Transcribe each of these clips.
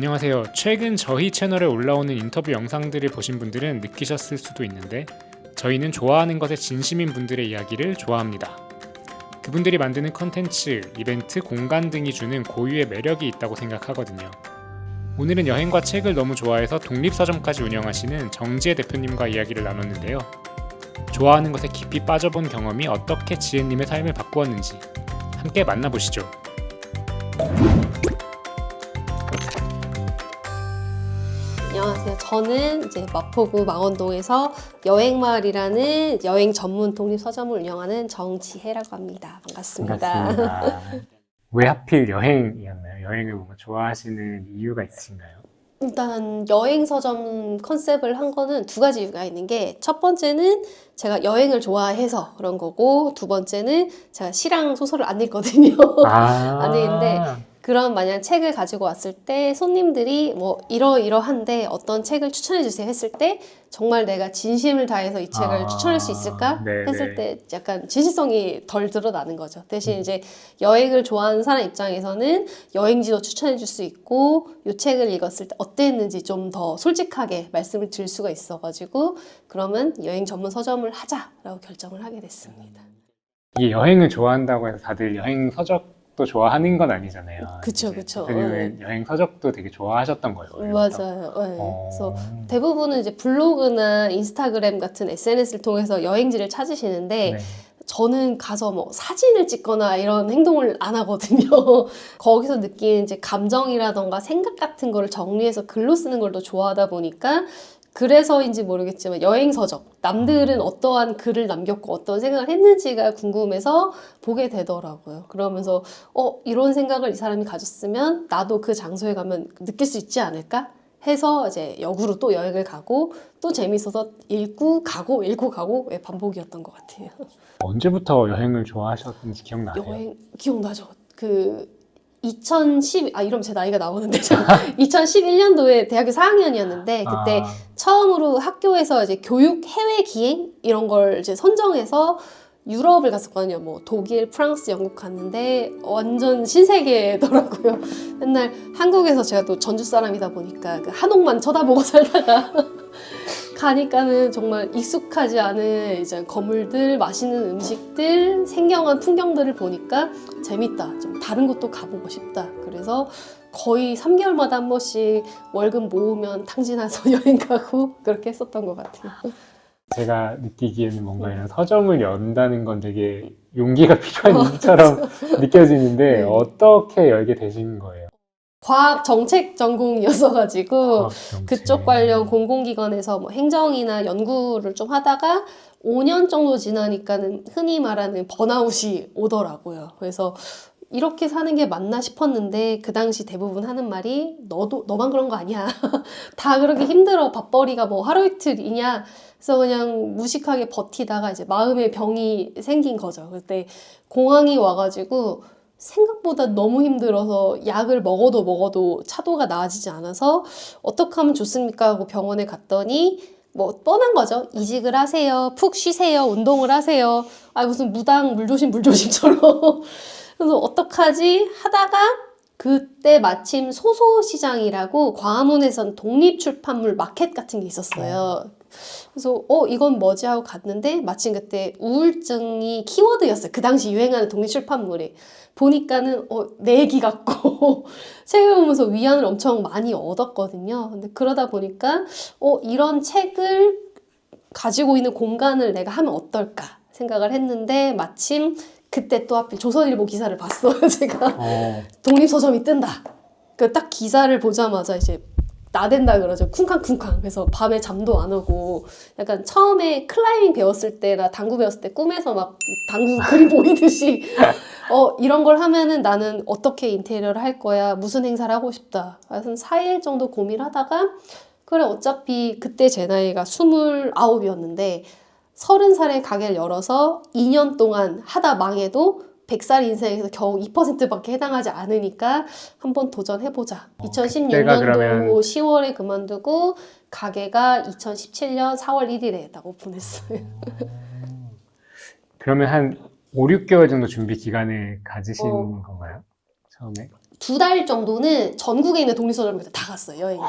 안녕하세요. 최근 저희 채널에 올라오는 인터뷰 영상들을 보신 분들은 느끼셨을 수도 있는데 저희는 좋아하는 것에 진심인 분들의 이야기를 좋아합니다. 그분들이 만드는 컨텐츠, 이벤트, 공간 등이 주는 고유의 매력이 있다고 생각하거든요. 오늘은 여행과 책을 너무 좋아해서 독립서점까지 운영하시는 정지혜 대표님과 이야기를 나눴는데요. 좋아하는 것에 깊이 빠져본 경험이 어떻게 지혜님의 삶을 바꾸었는지 함께 만나보시죠. 안녕하세요. 저는 이제 마포구 망원동에서 여행마을이라는 여행 전문 독립서점을 운영하는 정지혜라고 합니다. 반갑습니다. 반갑습니다. 왜 하필 여행이었나요? 여행을 뭔가 좋아하시는 이유가 있으신가요? 일단 여행 서점 컨셉을 한 거는 두 가지 이유가 있는 게, 첫 번째는 제가 여행을 좋아해서 그런 거고, 두 번째는 제가 시랑 소설을 안 읽거든요. 안 읽는데, 그런 만약 책을 가지고 왔을 때 손님들이 뭐 이러이러한데 어떤 책을 추천해 주세요 했을 때 정말 내가 진심을 다해서 이 책을 추천할 수 있을까 했을 때 약간 진실성이 덜 드러나는 거죠. 대신 이제 여행을 좋아하는 사람 입장에서는 여행지도 추천해 줄 수 있고, 이 책을 읽었을 때 어땠는지 좀 더 솔직하게 말씀을 드릴 수가 있어가지고, 그러면 여행 전문 서점을 하자라고 결정을 하게 됐습니다. 이게 여행을 좋아한다고 해서 다들 여행 서적도 좋아하는 건 아니잖아요. 그쵸. 대표님은 여행 서적도 되게 좋아하셨던 거예요. 맞아요. 네. 그래서 대부분은 이제 블로그나 인스타그램 같은 SNS를 통해서 여행지를 찾으시는데, 네. 저는 가서 뭐 사진을 찍거나 이런 행동을 안 하거든요. 거기서 느낀 이제 감정이라던가 생각 같은 거를 정리해서 글로 쓰는 걸 더 좋아하다 보니까, 그래서인지 모르겠지만 여행 서적, 남들은 어떠한 글을 남겼고 어떤 생각을 했는지가 궁금해서 보게 되더라고요. 그러면서 이런 생각을 이 사람이 가졌으면 나도 그 장소에 가면 느낄 수 있지 않을까 해서 이제 역으로 또 여행을 가고, 또 재밌어서 읽고 가고 반복이었던 것 같아요. 언제부터 여행을 좋아하셨는지 기억나세요? 여행 기억나죠? 이러면 제 나이가 나오는데 2011년도에 대학교 4학년이었는데, 그때 처음으로 학교에서 이제 교육 해외 기행 이런 걸 이제 선정해서 유럽을 갔었거든요. 뭐 독일, 프랑스, 영국 갔는데 완전 신세계더라고요. 맨날 한국에서 제가 또 전주 사람이다 보니까 그 한옥만 쳐다보고 살다가 가니까는 정말 익숙하지 않은 이제 건물들, 맛있는 음식들, 생경한 풍경들을 보니까 재밌다. 좀 다른 곳도 가보고 싶다. 그래서 거의 3개월마다 한 번씩 월급 모으면 탕진해서 여행 가고 그렇게 했었던 것 같아요. 제가 느끼기에는 뭔가 이런 서점을 연다는 건 되게 용기가 필요한 일처럼 느껴지는데 네. 어떻게 열게 되신 거예요? 과학 정책 전공이었어가지고 정책. 그쪽 관련 공공기관에서 뭐 행정이나 연구를 좀 하다가 5년 정도 지나니까는 흔히 말하는 번아웃이 오더라고요. 그래서 이렇게 사는 게 맞나 싶었는데, 그 당시 대부분 하는 말이 너만 그런 거 아니야. 다 그렇게 힘들어. 밥벌이가 뭐 하루 이틀이냐. 그래서 그냥 무식하게 버티다가 이제 마음의 병이 생긴 거죠. 그때 공황이 와가지고 생각보다 너무 힘들어서 약을 먹어도 차도가 나아지지 않아서 어떻게 하면 좋습니까 하고 병원에 갔더니 뭐 뻔한 거죠. 이직을 하세요. 푹 쉬세요. 운동을 하세요. 무슨 무당 물조심처럼. 그래서 어떡하지 하다가 그때 마침 소소시장이라고 광화문에선 독립출판물 마켓 같은 게 있었어요. 그래서 이건 뭐지 하고 갔는데, 마침 그때 우울증이 키워드였어요. 그 당시 유행하는 독립출판물이. 보니까는 내 얘기 같고 책을 보면서 위안을 엄청 많이 얻었거든요. 근데 그러다 보니까 이런 책을 가지고 있는 공간을 내가 하면 어떨까 생각을 했는데, 마침 그때 또 하필 조선일보 기사를 봤어요. 제가 독립서점이 뜬다. 그 딱 기사를 보자마자 이제 나댄다 그러죠. 쿵쾅쿵쾅. 그래서 밤에 잠도 안 오고, 약간 처음에 클라이밍 배웠을 때나 당구 배웠을 때 꿈에서 막 당구 그림 보이듯이 이런 걸 하면은 나는 어떻게 인테리어를 할 거야, 무슨 행사를 하고 싶다. 그래서 4일 정도 고민하다가, 그래 어차피 그때 제 나이가 29이었는데 30살에 가게를 열어서 2년 동안 하다 망해도 100살 인생에서 겨우 2%밖에 해당하지 않으니까 한번 도전해보자. 2016년도 10월에 그만두고 가게가 2017년 4월 1일에 딱 오픈했어요. 그러면 한 5, 6개월 정도 준비 기간을 가지신 건가요? 처음에? 2달 정도는 전국에 있는 독립서점들 다 갔어요, 여행.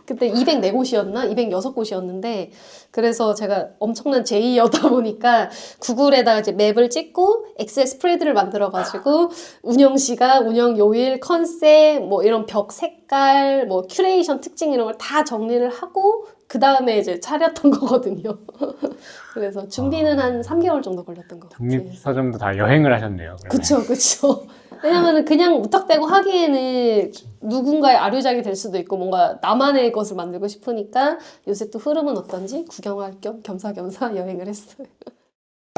그때 204곳이었나? 206곳이었는데, 그래서 제가 엄청난 제이여다 보니까 구글에다가 이제 맵을 찍고 엑셀 스프레드를 만들어가지고 운영 시간, 운영 요일, 컨셉, 뭐 이런 벽 색깔, 뭐 큐레이션 특징 이런 걸 다 정리를 하고 그 다음에 이제 차렸던 거거든요. 그래서 준비는 한 3개월 정도 걸렸던 것 같아요. 독립서점도 다 여행을 하셨네요. 그러면. 그쵸. 왜냐면은 그냥 우탁대고 하기에는 누군가의 아류작이 될 수도 있고 뭔가 나만의 것을 만들고 싶으니까 요새 또 흐름은 어떤지 구경할 겸 겸사겸사 여행을 했어요.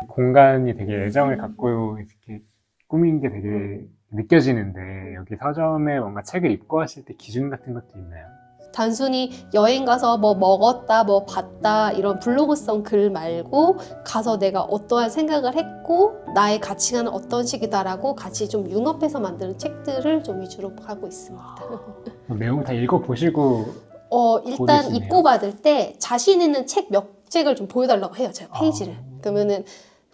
공간이 되게 애정을 갖고 이렇게 꾸민 게 되게 느껴지는데 여기 서점에 뭔가 책을 입고하실 때 기준 같은 것도 있나요? 단순히 여행 가서 뭐 먹었다, 뭐 봤다 이런 블로그성 글 말고 가서 내가 어떠한 생각을 했고 나의 가치관은 어떤 식이다라고 같이 좀 융합해서 만드는 책들을 좀 위주로 하고 있습니다. 내용 다 읽어보시고 일단 고르시네요. 입고 받을 때 자신 있는 책 몇 책을 좀 보여달라고 해요, 제가 페이지를. 그러면은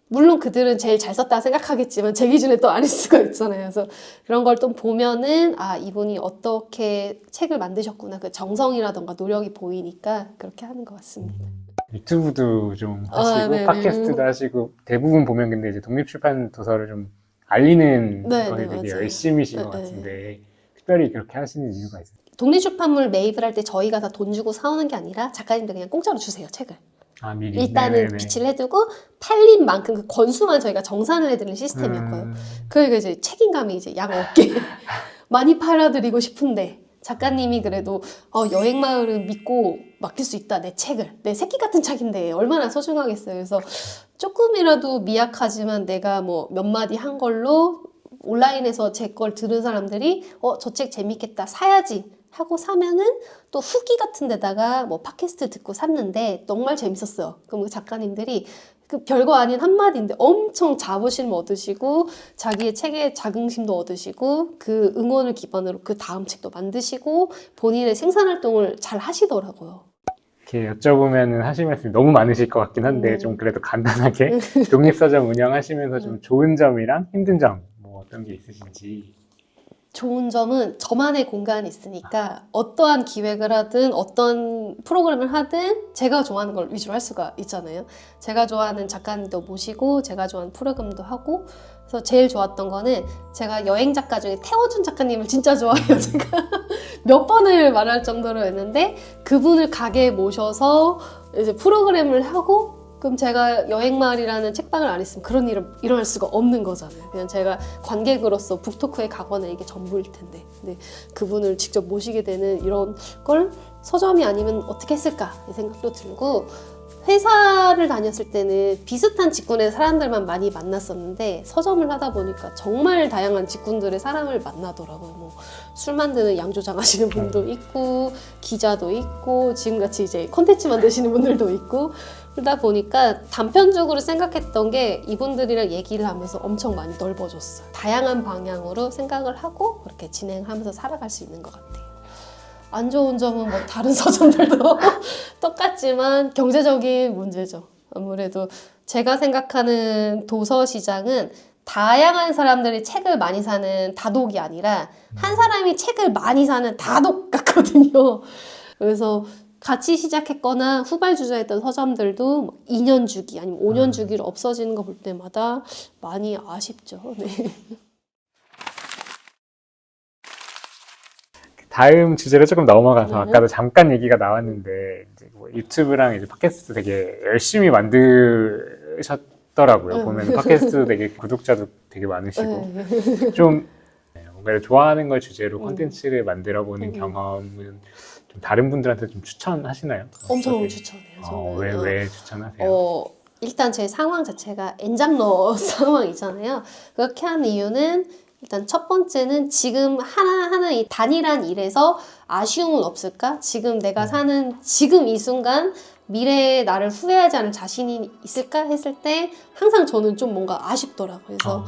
물론 그들은 제일 잘 썼다 생각하겠지만 제 기준에 또 아닐 수가 있잖아요. 그래서 그런 걸 좀 보면은 아 이분이 어떻게 책을 만드셨구나 그 정성이라던가 노력이 보이니까 그렇게 하는 것 같습니다. 유튜브도 좀 하시고 네네. 팟캐스트도 하시고 대부분 보면 근데 이제 독립출판 도서를 좀 알리는 네, 거에 네, 되게 맞아요. 열심히신 것 네, 같은데 특별히 그렇게 하시는 이유가 있어요? 독립출판물 매입을 할 때 저희가 다 돈 주고 사오는 게 아니라 작가님들 그냥 공짜로 주세요, 책을. 아 미리 일단은 네네네. 비치를 해두고 팔린 만큼 그 건수만 저희가 정산을 해드리는 시스템이었고요. 그러니까 이제 책임감이 이제 양 없게 많이 팔아드리고 싶은데 작가님이 그래도 여행마을은 믿고 맡길 수 있다. 내 책을. 내 새끼 같은 책인데 얼마나 소중하겠어요. 그래서 조금이라도 미약하지만 내가 뭐 몇 마디 한 걸로 온라인에서 제 걸 들은 사람들이 저 책 재밌겠다. 사야지. 하고 사면은 또 후기 같은 데다가 뭐 팟캐스트 듣고 샀는데 정말 재밌었어요. 그럼 그 작가님들이 그 별거 아닌 한마디인데 엄청 자부심 얻으시고 자기의 책에 자긍심도 얻으시고 그 응원을 기반으로 그 다음 책도 만드시고 본인의 생산활동을 잘 하시더라고요. 이렇게 여쭤보면 하실 말씀이 너무 많으실 것 같긴 한데 좀 그래도 간단하게 독립서점 운영하시면서 좀 좋은 점이랑 힘든 점 뭐 어떤 게 있으신지. 좋은 점은 저만의 공간이 있으니까 어떠한 기획을 하든 어떤 프로그램을 하든 제가 좋아하는 걸 위주로 할 수가 있잖아요. 제가 좋아하는 작가님도 모시고 제가 좋아하는 프로그램도 하고 그래서 제일 좋았던 거는 제가 여행 작가 중에 태워준 작가님을 진짜 좋아해요. 제가 몇 번을 말할 정도로 했는데 그분을 가게에 모셔서 이제 프로그램을 하고 그럼 제가 여행마을이라는 책방을 안 했으면 그런 일은 일어날 수가 없는 거잖아요. 그냥 제가 관객으로서 북토크에 가거나 이게 전부일 텐데. 근데 그분을 직접 모시게 되는 이런 걸 서점이 아니면 어떻게 했을까 이 생각도 들고 회사를 다녔을 때는 비슷한 직군의 사람들만 많이 만났었는데 서점을 하다 보니까 정말 다양한 직군들의 사람을 만나더라고요. 뭐 술 만드는 양조장 하시는 분도 있고 기자도 있고 지금같이 이제 콘텐츠 만드시는 분들도 있고 그러다 보니까 단편적으로 생각했던 게 이분들이랑 얘기를 하면서 엄청 많이 넓어졌어요. 다양한 방향으로 생각을 하고 그렇게 진행하면서 살아갈 수 있는 것 같아요. 안 좋은 점은 뭐 다른 서점들도 똑같지만 경제적인 문제죠. 아무래도 제가 생각하는 도서 시장은 다양한 사람들이 책을 많이 사는 다독이 아니라 한 사람이 책을 많이 사는 다독 같거든요. 그래서 같이 시작했거나 후발주자였던 서점들도 2년 주기 아니면 5년 주기로 없어지는 거 볼 때마다 많이 아쉽죠. 네. 다음 주제로 조금 넘어가서 아까도 잠깐 얘기가 나왔는데 이제 뭐 유튜브랑 이제 팟캐스트 되게 열심히 만드셨더라고요. 보면 팟캐스트 되게 구독자도 되게 많으시고 좀 뭔가 좋아하는 걸 주제로 콘텐츠를 만들어보는 경험은 좀 다른 분들한테 좀 추천하시나요? 엄청 추천해요. 저는. 왜 추천하세요? 일단 제 상황 자체가 엔잡러 상황이잖아요. 그렇게 한 이유는 일단 첫 번째는 지금 하나하나 이 단일한 일에서 아쉬움은 없을까? 지금 내가 사는 지금 이 순간 미래에 나를 후회하지 않을 자신이 있을까? 했을 때 항상 저는 좀 뭔가 아쉽더라고요. 그래서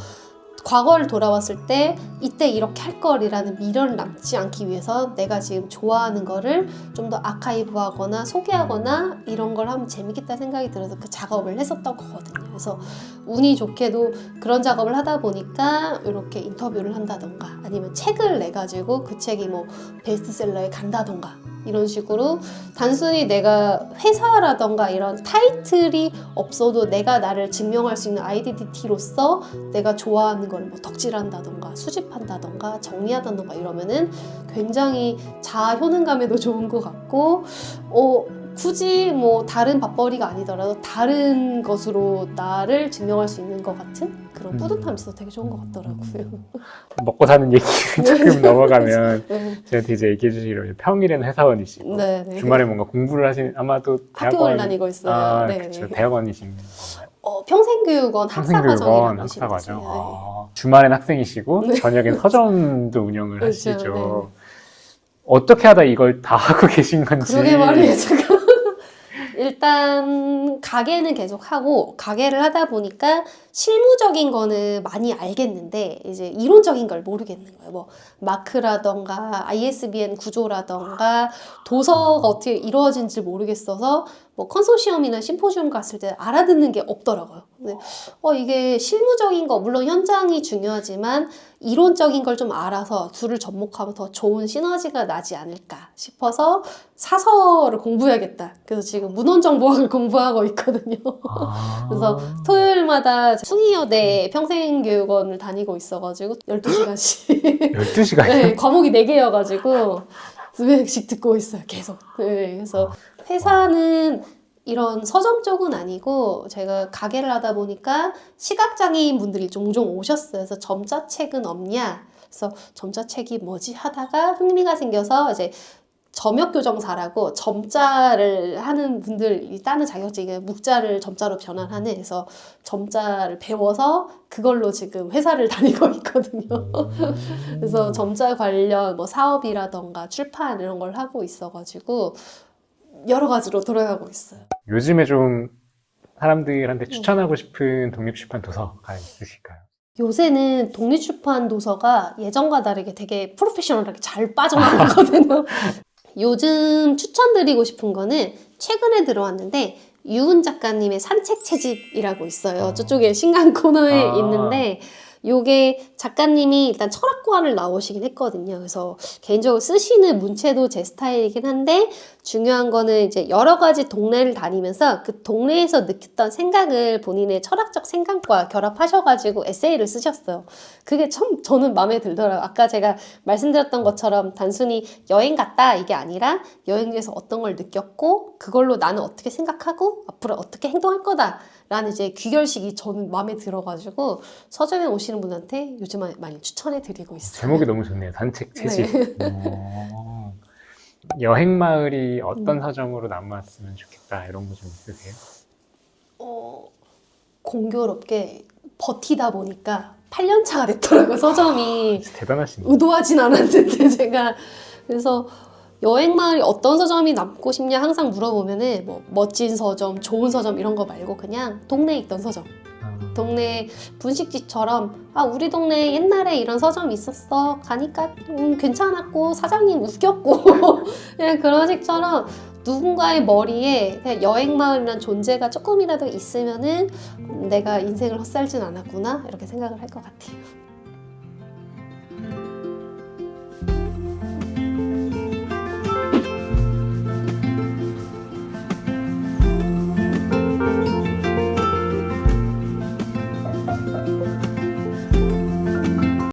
과거를 돌아왔을 때 이때 이렇게 할 걸이라는 미련을 남지 않기 위해서 내가 지금 좋아하는 거를 좀 더 아카이브하거나 소개하거나 이런 걸 하면 재밌겠다 생각이 들어서 그 작업을 했었던 거거든요. 그래서 운이 좋게도 그런 작업을 하다 보니까 이렇게 인터뷰를 한다던가 아니면 책을 내가지고 그 책이 뭐 베스트셀러에 간다던가 이런 식으로 단순히 내가 회사라던가 이런 타이틀이 없어도 내가 나를 증명할 수 있는 아이덴티티로서 내가 좋아하는 걸 뭐 덕질한다던가 수집한다던가 정리하다던가 이러면은 굉장히 자아 효능감에도 좋은 것 같고 굳이 뭐 다른 밥벌이가 아니더라도 다른 것으로 나를 증명할 수 있는 것 같은 그런 뿌듯함이 있어서 되게 좋은 것 같더라고요. 먹고 사는 얘기 조금 넘어가면 네. 저한테 이제 얘기해 주시기로 평일에는 회사원이시고 네, 네. 주말에 뭔가 공부를 하시는 아마도 학교를 다니고 있어요. 아, 네, 그렇죠. 네. 대학원이신 건가요? 평생교육원 학사과정이라고 학사과정. 있어요. 네. 주말엔 학생이시고 네. 저녁엔 서점도 운영을 그렇죠. 하시죠. 네. 어떻게 하다 이걸 다 하고 계신 건지. 그러게 말이에요, 제가. 일단 가게는 계속 하고 가게를 하다 보니까 실무적인 거는 많이 알겠는데 이제 이론적인 걸 모르겠는 거예요. 뭐 마크라던가 ISBN 구조라던가 도서가 어떻게 이루어진지 모르겠어서 뭐 컨소시엄이나 심포지움 갔을 때 알아듣는 게 없더라고요. 근데 이게 실무적인 거 물론 현장이 중요하지만 이론적인 걸 좀 알아서 둘을 접목하면 더 좋은 시너지가 나지 않을까 싶어서 사서를 공부해야겠다. 그래서 지금 문헌정보학을 공부하고 있거든요. 그래서 토요일마다 숭이여대 평생교육원을 다니고 있어가지고 12시간씩 12시간이요? 네, 과목이 4개여가지고 200씩 듣고 있어요. 계속. 네, 그래서 회사는 이런 서점 쪽은 아니고 제가 가게를 하다 보니까 시각장애인 분들이 종종 오셨어요. 그래서 점자책은 없냐? 그래서 점자책이 뭐지? 하다가 흥미가 생겨서 이제 점역교정사라고 점자를 하는 분들이 따는 자격증이 묵자를 점자로 변환하는 그래서 점자를 배워서 그걸로 지금 회사를 다니고 있거든요. 그래서 점자 관련 뭐 사업이라던가 출판 이런 걸 하고 있어가지고 여러 가지로 돌아가고 있어요. 요즘에 좀 사람들한테 추천하고 싶은 독립출판 도서가 있으실까요? 요새는 독립출판 도서가 예전과 다르게 되게 프로페셔널하게 잘 빠져나가거든요. 요즘 추천드리고 싶은 거는 최근에 들어왔는데 유은 작가님의 산책 채집이라고 있어요. 저쪽에 신간 코너에 있는데 요게 작가님이 일단 철학과를 나오시긴 했거든요. 그래서 개인적으로 쓰시는 문체도 제 스타일이긴 한데 중요한 거는 이제 여러 가지 동네를 다니면서 그 동네에서 느꼈던 생각을 본인의 철학적 생각과 결합하셔가지고 에세이를 쓰셨어요. 그게 참 저는 마음에 들더라고요. 아까 제가 말씀드렸던 것처럼 단순히 여행 갔다 이게 아니라 여행지에서 어떤 걸 느꼈고 그걸로 나는 어떻게 생각하고 앞으로 어떻게 행동할 거다 라는 이제 귀결식이 저는 마음에 들어가지고 서점에 오시는 분한테 요즘 많이 추천해 드리고 있어요. 제목이 너무 좋네요. 산책 채집. 여행 마을이 어떤 서점으로 남았으면 좋겠다 이런 거 좀 있으세요? 공교롭게 버티다 보니까 8년 차가 됐더라고요. 서점이. 대단하시네요. 의도하진 않았는데 제가 그래서 여행 마을이 어떤 서점이 남고 싶냐 항상 물어보면은 뭐 멋진 서점, 좋은 서점 이런 거 말고 그냥 동네에 있던 서점. 동네 분식집처럼 우리 동네에 옛날에 이런 서점이 있었어. 가니까 괜찮았고 사장님 웃겼고 그냥 그런 식처럼 누군가의 머리에 그냥 여행 마을이라는 존재가 조금이라도 있으면은 내가 인생을 헛살진 않았구나 이렇게 생각을 할 것 같아요.